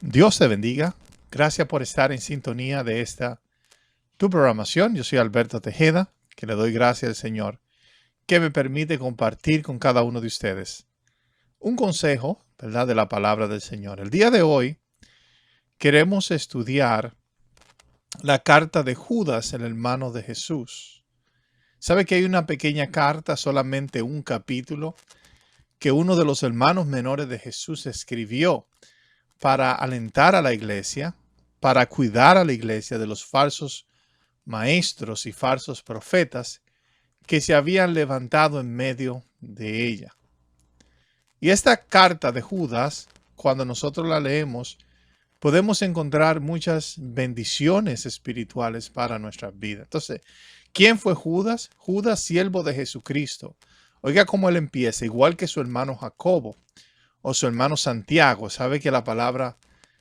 Dios te bendiga. Gracias por estar en sintonía de tu programación. Yo soy Alberto Tejeda, que le doy gracias al Señor, que me permite compartir con cada uno de ustedes un consejo, ¿verdad?, de la palabra del Señor. El día de hoy queremos estudiar la carta de Judas, el hermano de Jesús. ¿Sabe que hay una pequeña carta, solamente un capítulo, que uno de los hermanos menores de Jesús escribió para alentar a la iglesia, para cuidar a la iglesia de los falsos maestros y falsos profetas que se habían levantado en medio de ella? Y esta carta de Judas, cuando nosotros la leemos, podemos encontrar muchas bendiciones espirituales para nuestras vidas. Entonces, ¿quién fue Judas? Judas, siervo de Jesucristo. Oiga cómo él empieza, igual que su hermano Jacobo o su hermano Santiago. Sabe que la palabra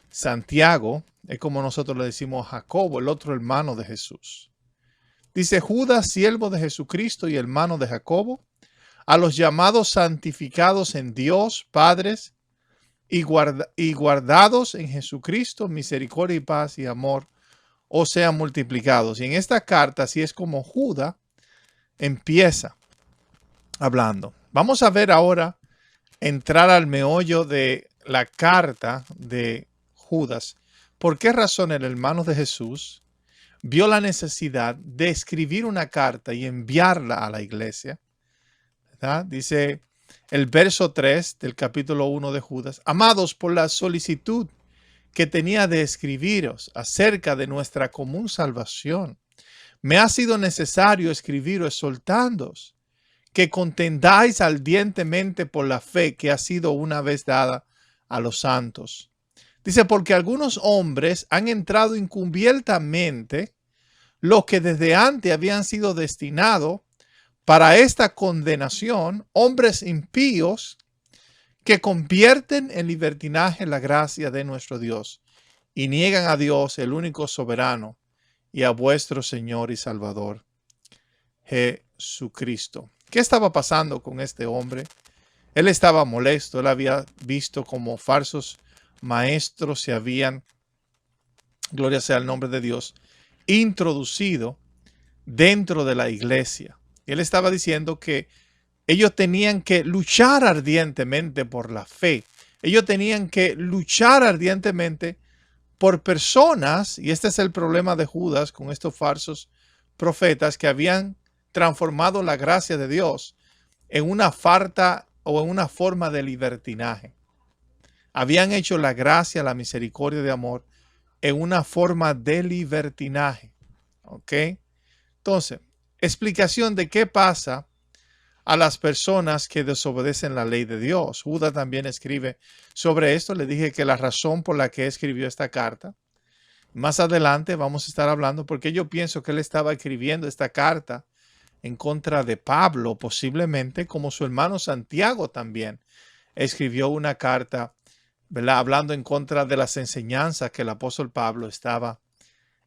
Santiago es como nosotros le decimos a Jacobo, el otro hermano de Jesús. Dice: Judas, siervo de Jesucristo y hermano de Jacobo, a los llamados santificados en Dios, padres, y guardados en Jesucristo, misericordia y paz y amor os sean multiplicados. Y en esta carta, así es como Judas empieza hablando. Vamos a ver ahora, entrar al meollo de la carta de Judas. ¿Por qué razón el hermano de Jesús vio la necesidad de escribir una carta y enviarla a la iglesia? ¿Verdad? Dice el verso 3 del capítulo 1 de Judas: amados, por la solicitud que tenía de escribiros acerca de nuestra común salvación, me ha sido necesario escribiros exhortándoos que contendáis ardientemente por la fe que ha sido una vez dada a los santos. Dice: porque algunos hombres han entrado encubiertamente, los que desde antes habían sido destinados para esta condenación, hombres impíos que convierten en libertinaje la gracia de nuestro Dios y niegan a Dios, el único soberano, y a vuestro Señor y Salvador, Jesucristo. ¿Qué estaba pasando con este hombre? Él estaba molesto. Él había visto como falsos maestros se habían, gloria sea el nombre de Dios, introducido dentro de la iglesia. Él estaba diciendo que ellos tenían que luchar ardientemente por la fe. Ellos tenían que luchar ardientemente por personas, y este es el problema de Judas con estos falsos profetas que habían transformado la gracia de Dios en una farta o en una forma de libertinaje. Habían hecho la gracia, la misericordia de amor en una forma de libertinaje. ¿Ok? Entonces, explicación de qué pasa a las personas que desobedecen la ley de Dios. Judas también escribe sobre esto. Le dije que la razón por la que escribió esta carta, más adelante vamos a estar hablando, porque yo pienso que él estaba escribiendo esta carta en contra de Pablo, posiblemente como su hermano Santiago también escribió una carta, ¿verdad?, hablando en contra de las enseñanzas que el apóstol Pablo estaba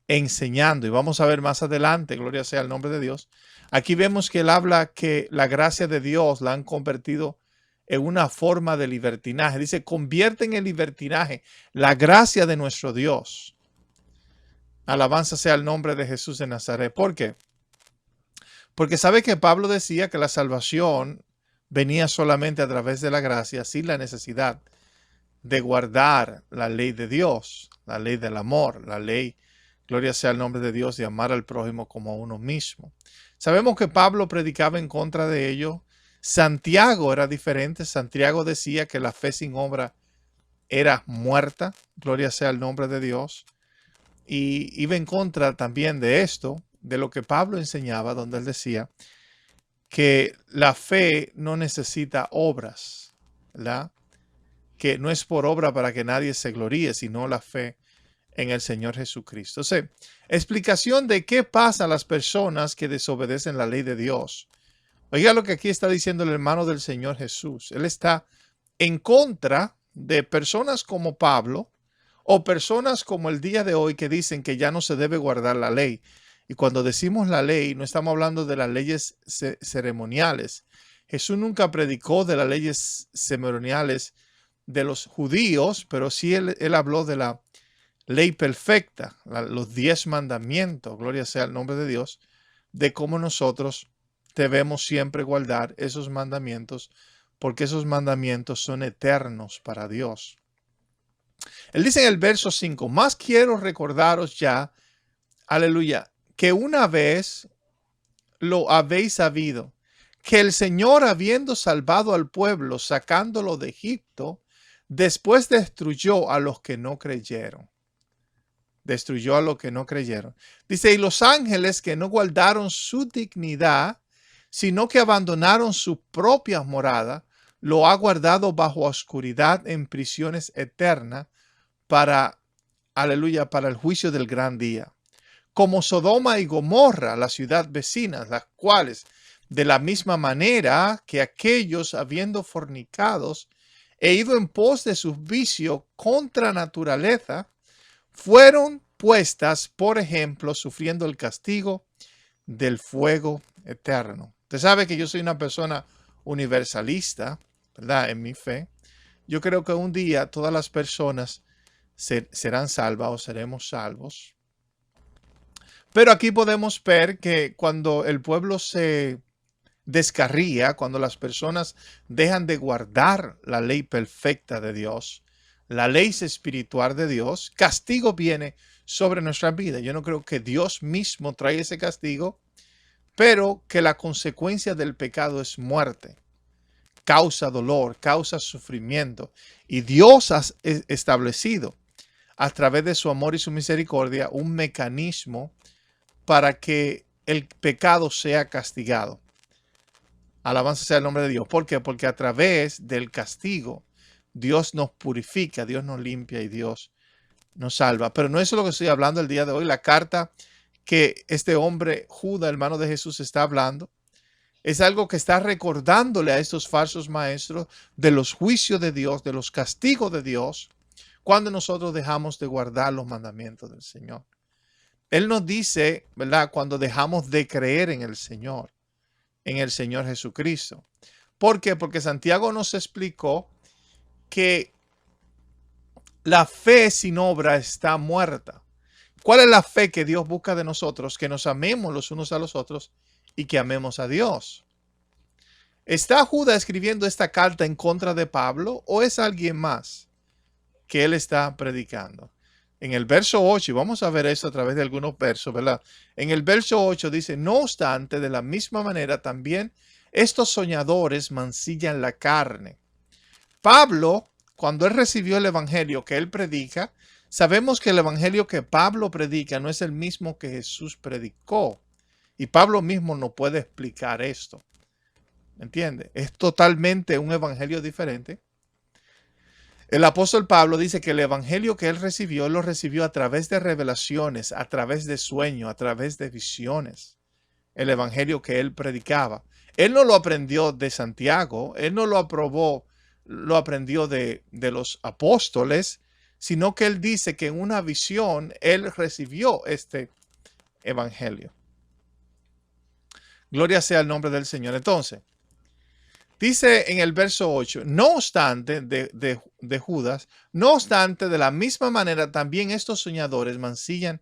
enseñando. Y vamos a ver más adelante, gloria sea el nombre de Dios. Aquí vemos que él habla que la gracia de Dios la han convertido en una forma de libertinaje. Dice: convierten en libertinaje la gracia de nuestro Dios. Alabanza sea el nombre de Jesús de Nazaret. ¿Por qué? Porque sabe que Pablo decía que la salvación venía solamente a través de la gracia, sin la necesidad de guardar la ley de Dios, la ley del amor, la ley, gloria sea el nombre de Dios, de amar al prójimo como a uno mismo. Sabemos que Pablo predicaba en contra de ello. Santiago era diferente. Santiago decía que la fe sin obra era muerta, gloria sea el nombre de Dios. Y iba en contra también de esto, de lo que Pablo enseñaba, donde él decía que la fe no necesita obras, ¿verdad?, que no es por obra para que nadie se gloríe, sino la fe en el Señor Jesucristo. O sea, explicación de qué pasa a las personas que desobedecen la ley de Dios. Oiga lo que aquí está diciendo el hermano del Señor Jesús. Él está en contra de personas como Pablo o personas como el día de hoy que dicen que ya no se debe guardar la ley. Y cuando decimos la ley, no estamos hablando de las leyes ceremoniales. Jesús nunca predicó de las leyes ceremoniales de los judíos, pero sí él habló de la ley perfecta, los 10 mandamientos, gloria sea el nombre de Dios, de cómo nosotros debemos siempre guardar esos mandamientos, porque esos mandamientos son eternos para Dios. Él dice en el verso 5, más quiero recordaros ya, aleluya, que una vez lo habéis sabido, que el Señor, habiendo salvado al pueblo, sacándolo de Egipto, después destruyó a los que no creyeron. Destruyó a los que no creyeron. Dice, y los ángeles que no guardaron su dignidad, sino que abandonaron su propia morada, lo ha guardado bajo oscuridad en prisiones eternas para, aleluya, para el juicio del gran día. Como Sodoma y Gomorra, la ciudad vecina, las cuales, de la misma manera que aquellos, habiendo fornicados e ido en pos de sus vicios contra naturaleza, fueron puestas, por ejemplo, sufriendo el castigo del fuego eterno. Usted sabe que yo soy una persona universalista, ¿verdad? En mi fe. Yo creo que un día todas las personas serán salvas o seremos salvos. Pero aquí podemos ver que cuando el pueblo se descarría, cuando las personas dejan de guardar la ley perfecta de Dios, la ley espiritual de Dios, castigo viene sobre nuestra vida. Yo no creo que Dios mismo trae ese castigo, pero que la consecuencia del pecado es muerte, causa dolor, causa sufrimiento. Y Dios ha establecido a través de su amor y su misericordia un mecanismo para que el pecado sea castigado. Alabanza sea el nombre de Dios. ¿Por qué? Porque a través del castigo Dios nos purifica, Dios nos limpia y Dios nos salva. Pero no es lo que estoy hablando el día de hoy. La carta que este hombre, Judas, hermano de Jesús, está hablando, es algo que está recordándole a estos falsos maestros de los juicios de Dios, de los castigos de Dios, cuando nosotros dejamos de guardar los mandamientos del Señor. Él nos dice, ¿verdad? Cuando dejamos de creer en el Señor Jesucristo. ¿Por qué? Porque Santiago nos explicó que la fe sin obra está muerta. ¿Cuál es la fe que Dios busca de nosotros? Que nos amemos los unos a los otros y que amemos a Dios. ¿Está Judas escribiendo esta carta en contra de Pablo o es alguien más que él está predicando? En el verso 8, y vamos a ver eso a través de algunos versos, ¿verdad? En el verso 8 dice, no obstante, de la misma manera también estos soñadores mancillan la carne. Pablo, cuando él recibió el evangelio que él predica, sabemos que el evangelio que Pablo predica no es el mismo que Jesús predicó. Y Pablo mismo no puede explicar esto. ¿Entiende? Es totalmente un evangelio diferente. El apóstol Pablo dice que el evangelio que él lo recibió a través de revelaciones, a través de sueños, a través de visiones. El evangelio que él predicaba. Él no lo aprendió de Santiago, él no lo aprendió de los apóstoles, sino que él dice que en una visión él recibió este evangelio. Gloria sea el nombre del Señor. Entonces, dice en el verso 8, no obstante, de Judas, no obstante, de la misma manera también estos soñadores mancillan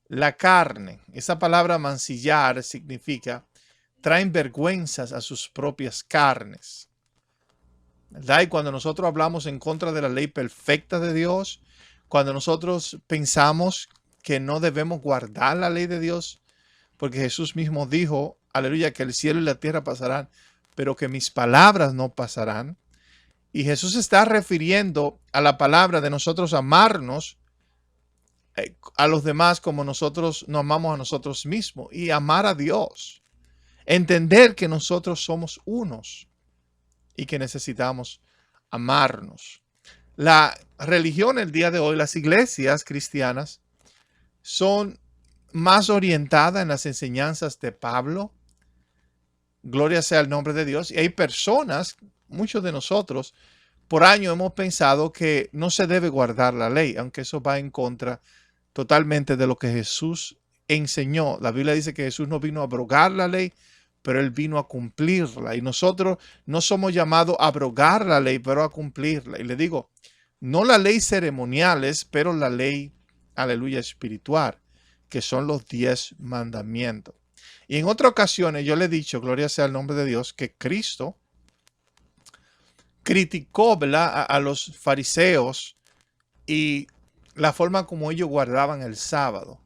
la carne. Esa palabra mancillar significa traen vergüenzas a sus propias carnes. ¿Verdad? Y cuando nosotros hablamos en contra de la ley perfecta de Dios, cuando nosotros pensamos que no debemos guardar la ley de Dios, porque Jesús mismo dijo, aleluya, que el cielo y la tierra pasarán, pero que mis palabras no pasarán. Y Jesús está refiriendo a la palabra de nosotros amarnos a los demás como nosotros nos amamos a nosotros mismos y amar a Dios. Entender que nosotros somos unos y que necesitamos amarnos. La religión el día de hoy, las iglesias cristianas son más orientadas en las enseñanzas de Pablo. Gloria sea el nombre de Dios. Y hay personas, muchos de nosotros, por años hemos pensado que no se debe guardar la ley, aunque eso va en contra totalmente de lo que Jesús enseñó. La Biblia dice que Jesús no vino a abrogar la ley, pero Él vino a cumplirla. Y nosotros no somos llamados a abrogar la ley, pero a cumplirla. Y le digo, no la ley ceremoniales, pero la ley, aleluya, espiritual, que son los 10 mandamientos. Y en otras ocasiones yo le he dicho, gloria sea el nombre de Dios, que Cristo criticó, ¿verdad?, a los fariseos y la forma como ellos guardaban el sábado.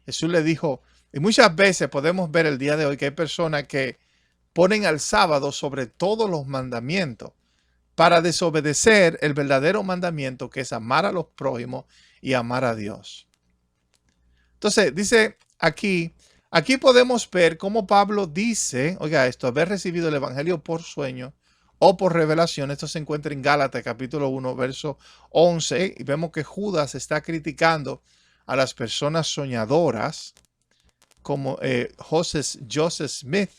Jesús le dijo, y muchas veces podemos ver el día de hoy que hay personas que ponen al sábado sobre todos los mandamientos para desobedecer el verdadero mandamiento, que es amar a los prójimos y amar a Dios. Entonces, dice aquí podemos ver cómo Pablo dice, oiga esto, haber recibido el evangelio por sueño o por revelación. Esto se encuentra en Gálatas capítulo 1, verso 11, y vemos que Judas está criticando a las personas soñadoras, como Joseph Smith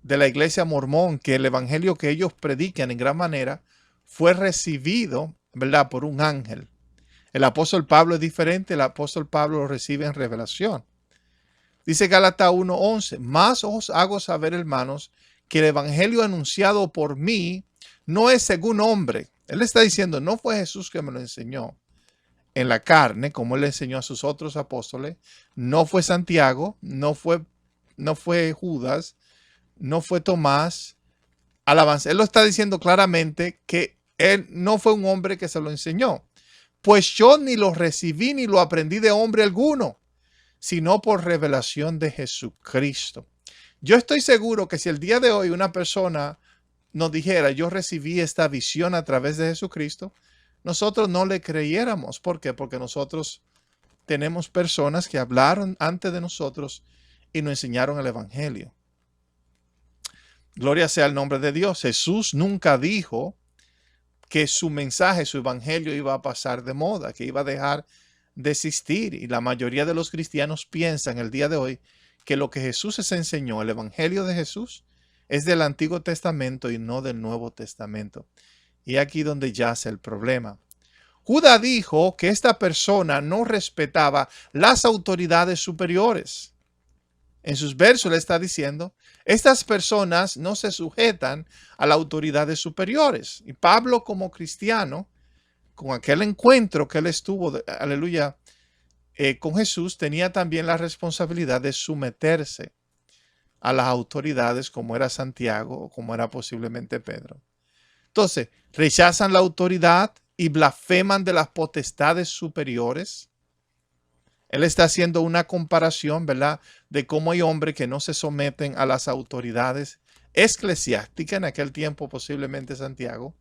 de la iglesia mormón, que el evangelio que ellos predican en gran manera fue recibido, ¿verdad?, por un ángel. El apóstol Pablo es diferente, el apóstol Pablo lo recibe en revelación. Dice Gálatas 1:11, más os hago saber, hermanos, que el evangelio anunciado por mí no es según hombre. Él está diciendo, no fue Jesús que me lo enseñó en la carne, como él le enseñó a sus otros apóstoles, no fue Santiago, no fue Judas, no fue Tomás. Alabanza. Él lo está diciendo claramente que él no fue un hombre que se lo enseñó. Pues yo ni lo recibí ni lo aprendí de hombre alguno, sino por revelación de Jesucristo. Yo estoy seguro que si el día de hoy una persona nos dijera, yo recibí esta visión a través de Jesucristo, nosotros no le creyéramos. ¿Por qué? Porque nosotros tenemos personas que hablaron antes de nosotros y nos enseñaron el evangelio. Gloria sea el nombre de Dios. Jesús nunca dijo que su mensaje, su evangelio iba a pasar de moda, que iba a dejar de existir. Y la mayoría de los cristianos piensan el día de hoy que lo que Jesús les enseñó, el evangelio de Jesús, es del Antiguo Testamento y no del Nuevo Testamento. Y aquí donde yace el problema. Judas dijo que esta persona no respetaba las autoridades superiores. En sus versos le está diciendo, estas personas no se sujetan a las autoridades superiores. Y Pablo, como cristiano, con aquel encuentro que él estuvo, aleluya, con Jesús, tenía también la responsabilidad de someterse a las autoridades, como era Santiago o como era posiblemente Pedro. Entonces, rechazan la autoridad y blasfeman de las potestades superiores. Él está haciendo una comparación, ¿verdad?, de cómo hay hombres que no se someten a las autoridades eclesiásticas, en aquel tiempo posiblemente Santiago,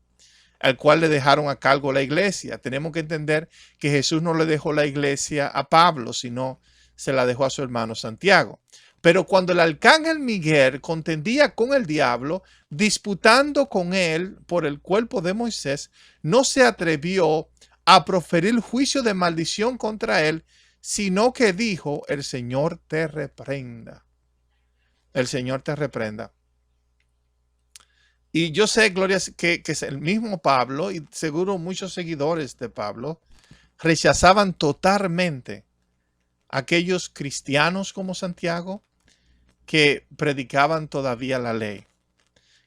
al cual le dejaron a cargo la iglesia. Tenemos que entender que Jesús no le dejó la iglesia a Pablo, sino se la dejó a su hermano Santiago. Pero cuando el arcángel Miguel contendía con el diablo, disputando con él por el cuerpo de Moisés, no se atrevió a proferir juicio de maldición contra él, sino que dijo, el Señor te reprenda. El Señor te reprenda. Y yo sé, Gloria, que es el mismo Pablo, y seguro muchos seguidores de Pablo rechazaban totalmente a aquellos cristianos como Santiago que predicaban todavía la ley,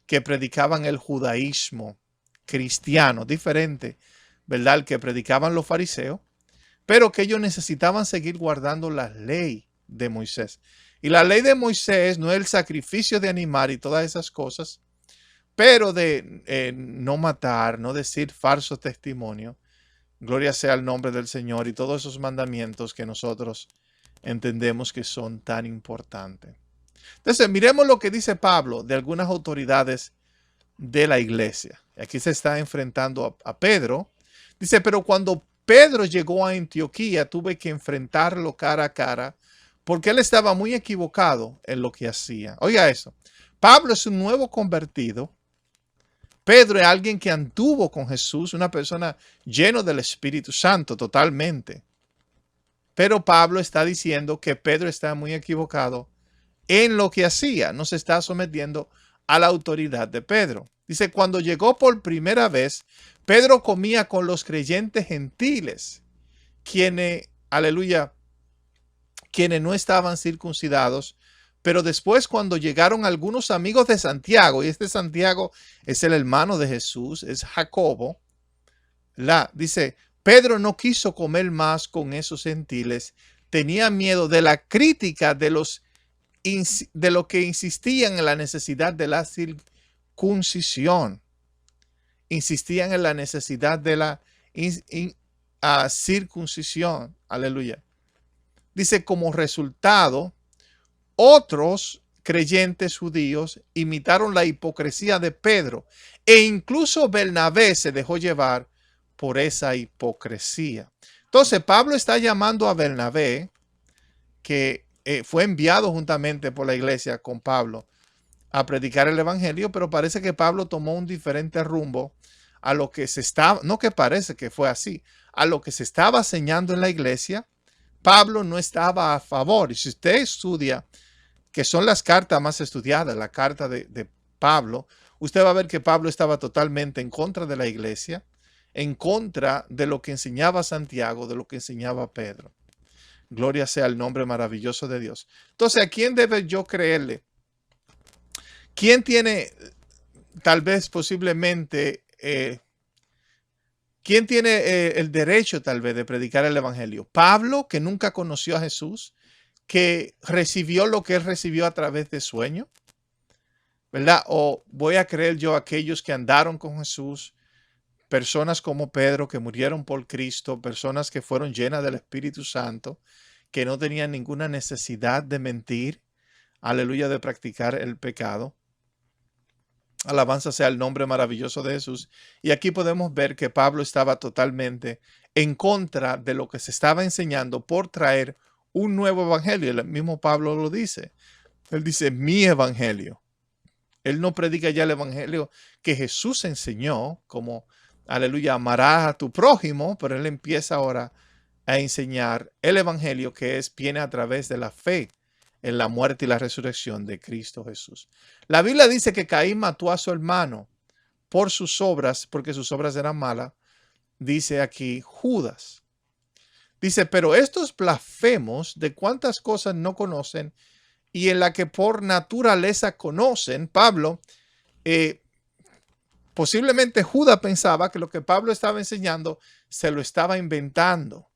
que predicaban el judaísmo cristiano, diferente, ¿verdad?, al que predicaban los fariseos, pero que ellos necesitaban seguir guardando la ley de Moisés. Y la ley de Moisés no es el sacrificio de animal y todas esas cosas, pero de no matar, no decir falso testimonio. Gloria sea el nombre del Señor y todos esos mandamientos que nosotros entendemos que son tan importantes. Entonces, miremos lo que dice Pablo de algunas autoridades de la iglesia. Aquí se está enfrentando a Pedro. Dice, pero cuando Pedro llegó a Antioquía, tuve que enfrentarlo cara a cara porque él estaba muy equivocado en lo que hacía. Oiga eso. Pablo es un nuevo convertido. Pedro es alguien que anduvo con Jesús, una persona lleno del Espíritu Santo totalmente. Pero Pablo está diciendo que Pedro está muy equivocado en lo que hacía. No se está sometiendo a la autoridad de Pedro. Dice, cuando llegó por primera vez, Pedro comía con los creyentes gentiles, quienes, aleluya, quienes no estaban circuncidados, Pero después, cuando llegaron algunos amigos de Santiago, y este Santiago es el hermano de Jesús, es Jacobo, dice, Pedro no quiso comer más con esos gentiles, tenía miedo de la crítica de los que insistían en la necesidad de la circuncisión. Insistían en la necesidad de la circuncisión. Aleluya. Dice, como resultado, otros creyentes judíos imitaron la hipocresía de Pedro e incluso Bernabé se dejó llevar por esa hipocresía. Entonces, Pablo está llamando a Bernabé, que fue enviado juntamente por la iglesia con Pablo a predicar el evangelio, pero parece que Pablo tomó un diferente rumbo a lo que se estaba, no que parece que fue así, a lo que se estaba enseñando en la iglesia. Pablo no estaba a favor. Y si usted estudia, que son las cartas más estudiadas, la carta de Pablo, usted va a ver que Pablo estaba totalmente en contra de la iglesia, en contra de lo que enseñaba Santiago, de lo que enseñaba Pedro. Gloria sea el nombre maravilloso de Dios. Entonces, ¿a quién debe yo creerle? ¿Quién tiene tal vez posiblemente, quién tiene el derecho tal vez de predicar el evangelio? Pablo, que nunca conoció a Jesús, que recibió lo que él recibió a través de sueño, ¿verdad? O voy a creer yo a aquellos que andaron con Jesús, personas como Pedro que murieron por Cristo, personas que fueron llenas del Espíritu Santo, que no tenían ninguna necesidad de mentir, aleluya, de practicar el pecado. Alabanza sea el nombre maravilloso de Jesús. Y aquí podemos ver que Pablo estaba totalmente en contra de lo que se estaba enseñando por traer un nuevo evangelio. El mismo Pablo lo dice. Él dice, mi evangelio. Él no predica ya el evangelio que Jesús enseñó, como, aleluya, amarás a tu prójimo, pero él empieza ahora a enseñar el evangelio que viene a través de la fe en la muerte y la resurrección de Cristo Jesús. La Biblia dice que Caín mató a su hermano por sus obras, porque sus obras eran malas. Dice aquí Judas. Dice, pero estos blasfemos de cuántas cosas no conocen y en la que por naturaleza conocen. Pablo, posiblemente Judas pensaba que lo que Pablo estaba enseñando se lo estaba inventando.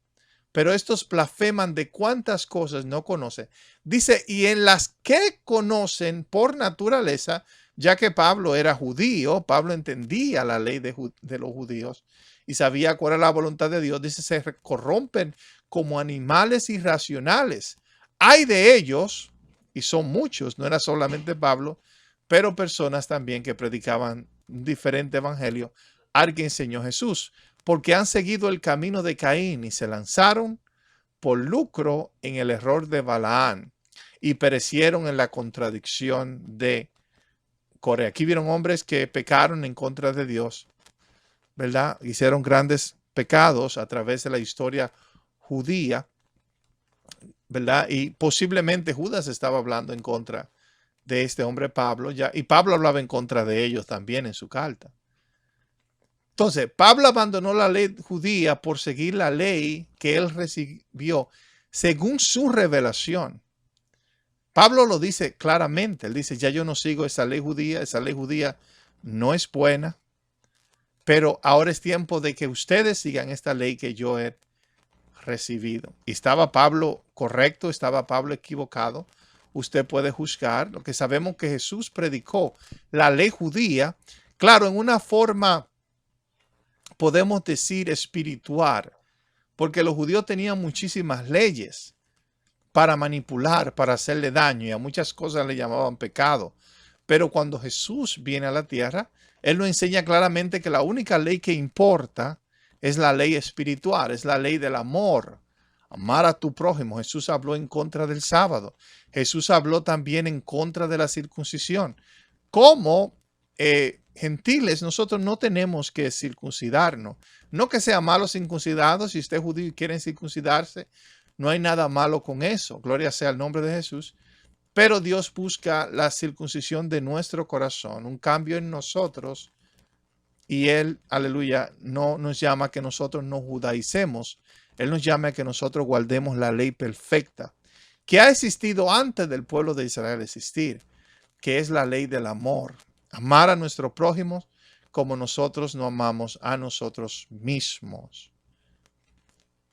Pero estos blasfeman de cuántas cosas no conocen. Dice, y en las que conocen por naturaleza, ya que Pablo era judío, Pablo entendía la ley de los judíos y sabía cuál era la voluntad de Dios. Dice, se corrompen como animales irracionales. Hay de ellos, y son muchos, no era solamente Pablo, pero personas también que predicaban un diferente evangelio al que enseñó Jesús, porque han seguido el camino de Caín y se lanzaron por lucro en el error de Balaán y perecieron en la contradicción de Coré. Aquí vieron hombres que pecaron en contra de Dios, ¿verdad? Hicieron grandes pecados a través de la historia judía, ¿verdad? Y posiblemente Judas estaba hablando en contra de este hombre Pablo, ya, y Pablo hablaba en contra de ellos también en su carta. Entonces, Pablo abandonó la ley judía por seguir la ley que él recibió según su revelación. Pablo lo dice claramente. Él dice, ya yo no sigo esa ley judía no es buena, pero ahora es tiempo de que ustedes sigan esta ley que yo he recibido. ¿Y estaba Pablo correcto? ¿Estaba Pablo equivocado? Usted puede juzgar. Lo que sabemos que Jesús predicó la ley judía, claro, en una forma, podemos decir, espiritual, porque los judíos tenían muchísimas leyes para manipular, para hacerle daño, y a muchas cosas le llamaban pecado. Pero cuando Jesús viene a la tierra, él nos enseña claramente que la única ley que importa es la ley espiritual, es la ley del amor. Amar a tu prójimo. Jesús habló en contra del sábado. Jesús habló también en contra de la circuncisión. Como gentiles, nosotros no tenemos que circuncidarnos. No que sea malo circuncidado. Si usted es judío y quiere circuncidarse, no hay nada malo con eso. Gloria sea el nombre de Jesús. Pero Dios busca la circuncisión de nuestro corazón, un cambio en nosotros. Y Él, aleluya, no nos llama a que nosotros nos judaicemos. Él nos llama a que nosotros guardemos la ley perfecta, que ha existido antes del pueblo de Israel existir, que es la ley del amor. Amar a nuestro prójimo como nosotros nos amamos a nosotros mismos.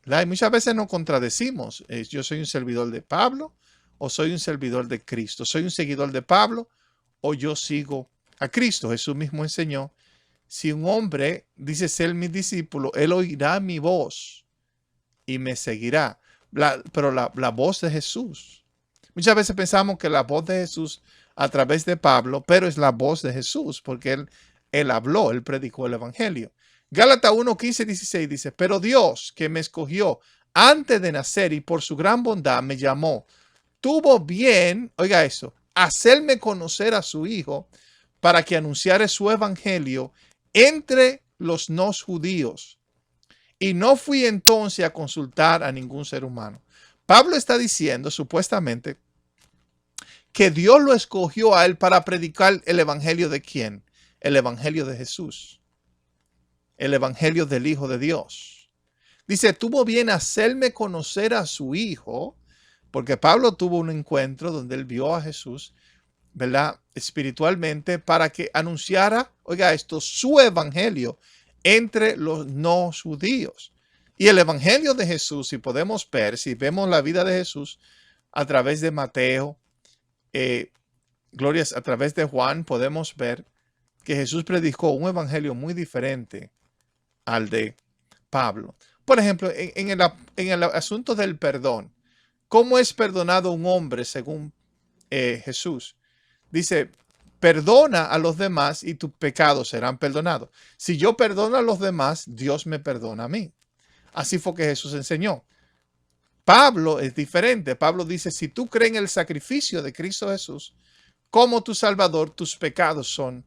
Y muchas veces nos contradecimos. Yo soy un servidor de Pablo o soy un servidor de Cristo. Soy un seguidor de Pablo o yo sigo a Cristo. Jesús mismo enseñó, si un hombre dice ser mi discípulo, él oirá mi voz y me seguirá. Pero la voz de Jesús. Muchas veces pensamos que la voz de Jesús a través de Pablo, pero es la voz de Jesús, porque él habló, él predicó el evangelio. Gálatas 1, 15, 16 dice, pero Dios que me escogió antes de nacer y por su gran bondad me llamó, tuvo bien, oiga eso, hacerme conocer a su Hijo para que anunciara su evangelio entre los no judíos. Y no fui entonces a consultar a ningún ser humano. Pablo está diciendo supuestamente que Dios lo escogió a él para predicar el evangelio de ¿quién? El evangelio de Jesús. El evangelio del Hijo de Dios. Dice, tuvo bien hacerme conocer a su Hijo, porque Pablo tuvo un encuentro donde él vio a Jesús, ¿verdad? Espiritualmente, para que anunciara, oiga esto, su evangelio entre los no judíos. Y el evangelio de Jesús, si podemos ver, si vemos la vida de Jesús a través de Mateo, glorias, a través de Juan, podemos ver que Jesús predicó un evangelio muy diferente al de Pablo. Por ejemplo, en el asunto del perdón, ¿cómo es perdonado un hombre según Jesús? Dice, perdona a los demás y tus pecados serán perdonados. Si yo perdono a los demás, Dios me perdona a mí. Así fue que Jesús enseñó. Pablo es diferente. Pablo dice, si tú crees en el sacrificio de Cristo Jesús, como tu Salvador, tus pecados son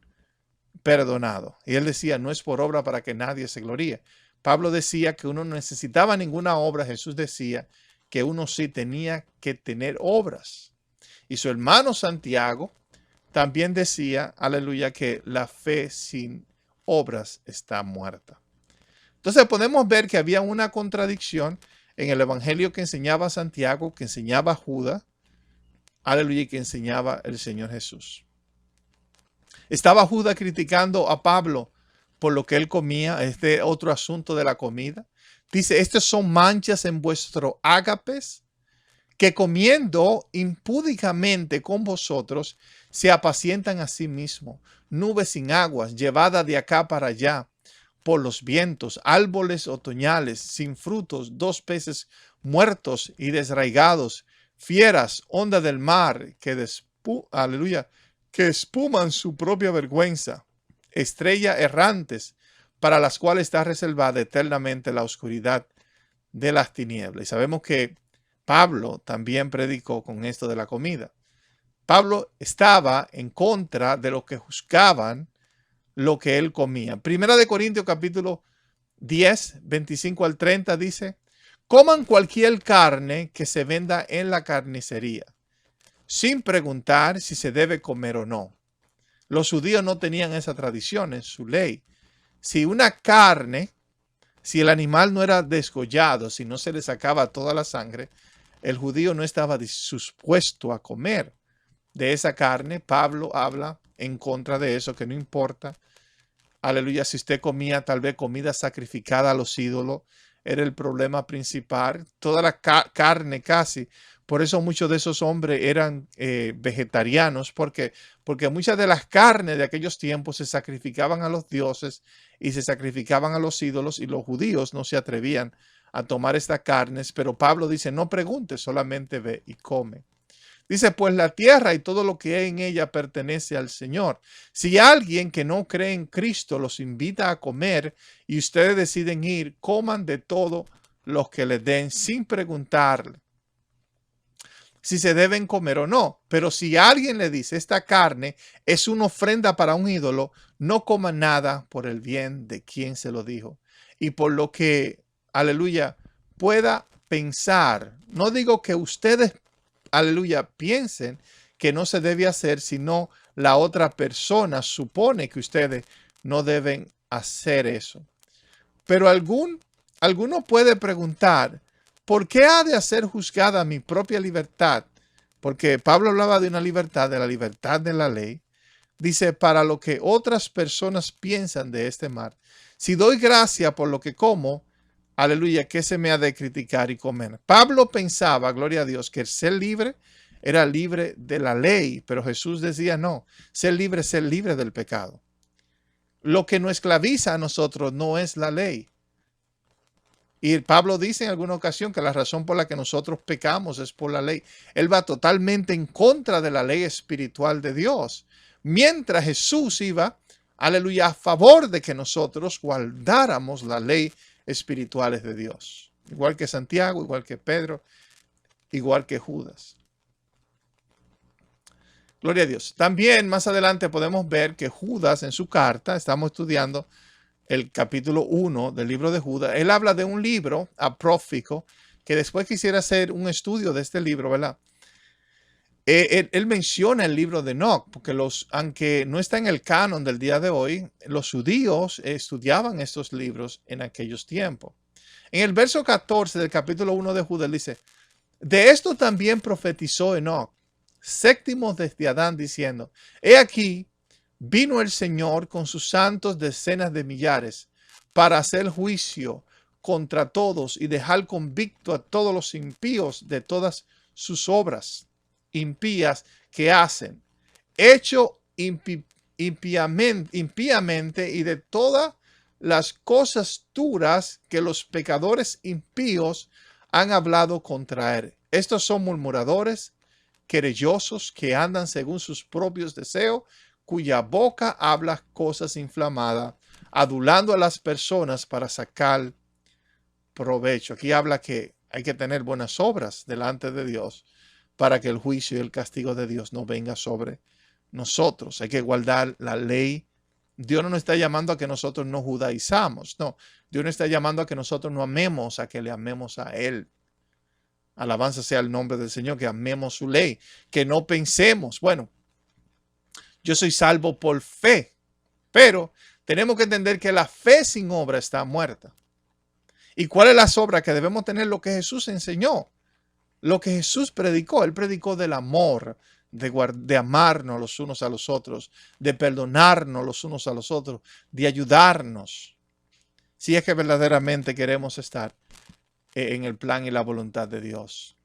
perdonados. Y él decía, no es por obra para que nadie se gloríe. Pablo decía que uno no necesitaba ninguna obra. Jesús decía que uno sí tenía que tener obras. Y su hermano Santiago también decía, aleluya, que la fe sin obras está muerta. Entonces podemos ver que había una contradicción en el evangelio que enseñaba Santiago, que enseñaba Judas, aleluya, y que enseñaba el Señor Jesús. Estaba Judas criticando a Pablo por lo que él comía, este otro asunto de la comida. Dice, estos son manchas en vuestro ágapes, que comiendo impúdicamente con vosotros, se apacientan a sí mismos, nubes sin aguas, llevadas de acá para allá por los vientos, árboles otoñales sin frutos, dos peces muertos y desraigados, fieras, ondas del mar que espuman su propia vergüenza, estrellas errantes, para las cuales está reservada eternamente la oscuridad de las tinieblas. Y sabemos que Pablo también predicó con esto de la comida. Pablo estaba en contra de los que juzgaban lo que él comía. Primera de Corintios capítulo 10, 25 al 30 dice, coman cualquier carne que se venda en la carnicería, sin preguntar si se debe comer o no. Los judíos no tenían esa tradición en su ley. Si una carne, si el animal no era desgollado, si no se le sacaba toda la sangre, el judío no estaba dispuesto a comer de esa carne. Pablo habla en contra de eso, que no importa. Aleluya, si usted comía tal vez comida sacrificada a los ídolos, era el problema principal. Toda la carne casi. Por eso muchos de esos hombres eran vegetarianos, porque muchas de las carnes de aquellos tiempos se sacrificaban a los dioses y se sacrificaban a los ídolos, y los judíos no se atrevían a tomar estas carnes. Pero Pablo dice, no preguntes, solamente ve y come. Dice, pues la tierra y todo lo que hay en ella pertenece al Señor. Si alguien que no cree en Cristo los invita a comer y ustedes deciden ir, coman de todo lo que les den sin preguntarle si se deben comer o no. Pero si alguien le dice, esta carne es una ofrenda para un ídolo, no coman nada por el bien de quien se lo dijo. Y por lo que, aleluya, pueda pensar. No digo que ustedes, aleluya, piensen que no se debe hacer, sino la otra persona supone que ustedes no deben hacer eso. Pero alguno puede preguntar, ¿por qué ha de ser juzgada mi propia libertad? Porque Pablo hablaba de una libertad, de la libertad de la ley. Dice, para lo que otras personas piensan de este mal. Si doy gracia por lo que como, aleluya, ¿qué se me ha de criticar y comer? Pablo pensaba, gloria a Dios, que el ser libre era libre de la ley, pero Jesús decía, no, ser libre del pecado. Lo que nos esclaviza a nosotros no es la ley. Y Pablo dice en alguna ocasión que la razón por la que nosotros pecamos es por la ley. Él va totalmente en contra de la ley espiritual de Dios. Mientras Jesús iba, aleluya, a favor de que nosotros guardáramos la ley espiritual de Dios. Igual que Santiago, igual que Pedro, igual que Judas. Gloria a Dios. También más adelante podemos ver que Judas en su carta, estamos estudiando el capítulo 1 del libro de Judas, él habla de un libro apócrifo que después quisiera hacer un estudio de este libro, ¿verdad? Él menciona el libro de Enoch, porque aunque no está en el canon del día de hoy, los judíos estudiaban estos libros en aquellos tiempos. En el verso 14 del capítulo 1 de Judas dice, de esto también profetizó Enoch, séptimo desde Adán, diciendo, he aquí, vino el Señor con sus santos decenas de millares para hacer juicio contra todos y dejar convicto a todos los impíos de todas sus obras impías que hacen, hecho impíamente y de todas las cosas duras que los pecadores impíos han hablado contra él. Estos son murmuradores, querellosos, que andan según sus propios deseos, cuya boca habla cosas inflamadas, adulando a las personas para sacar provecho. Aquí habla que hay que tener buenas obras delante de Dios para que el juicio y el castigo de Dios no venga sobre nosotros. Hay que guardar la ley. Dios no nos está llamando a que nosotros no judaizamos. No, Dios nos está llamando a que nosotros no amemos, a que le amemos a Él. Alabanza sea el nombre del Señor, que amemos su ley, que no pensemos, bueno, yo soy salvo por fe, pero tenemos que entender que la fe sin obra está muerta. ¿Y cuál es la obra que debemos tener? Lo que Jesús enseñó, lo que Jesús predicó. Él predicó del amor, de amarnos los unos a los otros, de perdonarnos los unos a los otros, de ayudarnos, si es que verdaderamente queremos estar en el plan y la voluntad de Dios.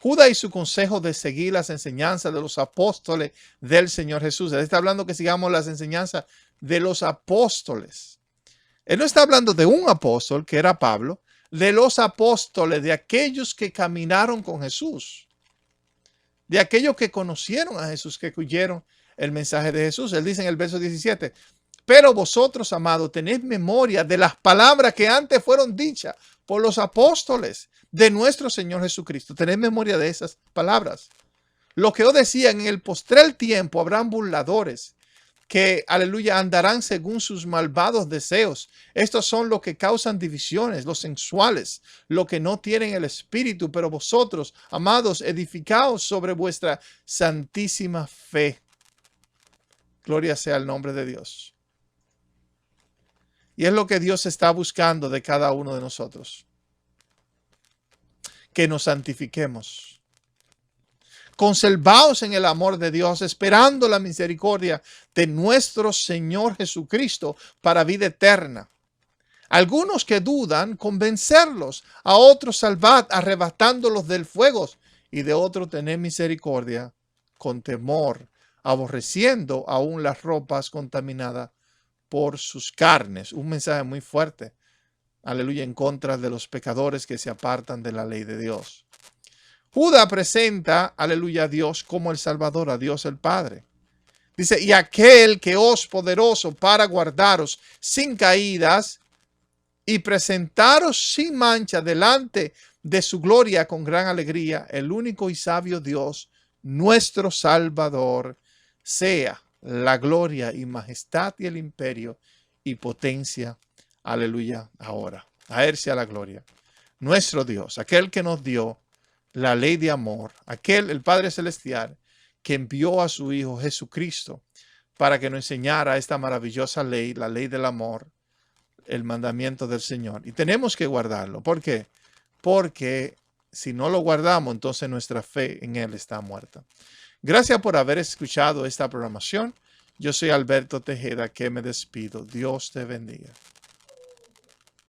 Judas y su consejo de seguir las enseñanzas de los apóstoles del Señor Jesús. Él está hablando que sigamos las enseñanzas de los apóstoles. Él no está hablando de un apóstol, que era Pablo, de los apóstoles, de aquellos que caminaron con Jesús, de aquellos que conocieron a Jesús, que oyeron el mensaje de Jesús. Él dice en el verso 17, pero vosotros, amados, tenéis memoria de las palabras que antes fueron dichas por los apóstoles de nuestro Señor Jesucristo. Tened memoria de esas palabras. Lo que os decía, en el postrer tiempo habrán burladores que, aleluya, andarán según sus malvados deseos. Estos son los que causan divisiones, los sensuales, los que no tienen el espíritu. Pero vosotros, amados, edificaos sobre vuestra santísima fe. Gloria sea el nombre de Dios. Y es lo que Dios está buscando de cada uno de nosotros. Que nos santifiquemos. Conservaos en el amor de Dios, esperando la misericordia de nuestro Señor Jesucristo para vida eterna. Algunos que dudan, convencerlos; a otros salvad, arrebatándolos del fuego; y de otros tened misericordia con temor, aborreciendo aún las ropas contaminadas por sus carnes. Un mensaje muy fuerte, aleluya, en contra de los pecadores que se apartan de la ley de Dios. Judas presenta, aleluya, a Dios como el Salvador, a Dios el Padre. Dice, y aquel que os poderoso para guardaros sin caídas y presentaros sin mancha delante de su gloria con gran alegría, el único y sabio Dios, nuestro Salvador, sea la gloria y majestad y el imperio y potencia, aleluya, ahora. A Él sea la gloria. Nuestro Dios, aquel que nos dio la ley de amor, el Padre Celestial, que envió a su Hijo Jesucristo para que nos enseñara esta maravillosa ley, la ley del amor, el mandamiento del Señor. Y tenemos que guardarlo. ¿Por qué? Porque si no lo guardamos, entonces nuestra fe en Él está muerta. Gracias por haber escuchado esta programación. Yo soy Alberto Tejeda, que me despido. Dios te bendiga.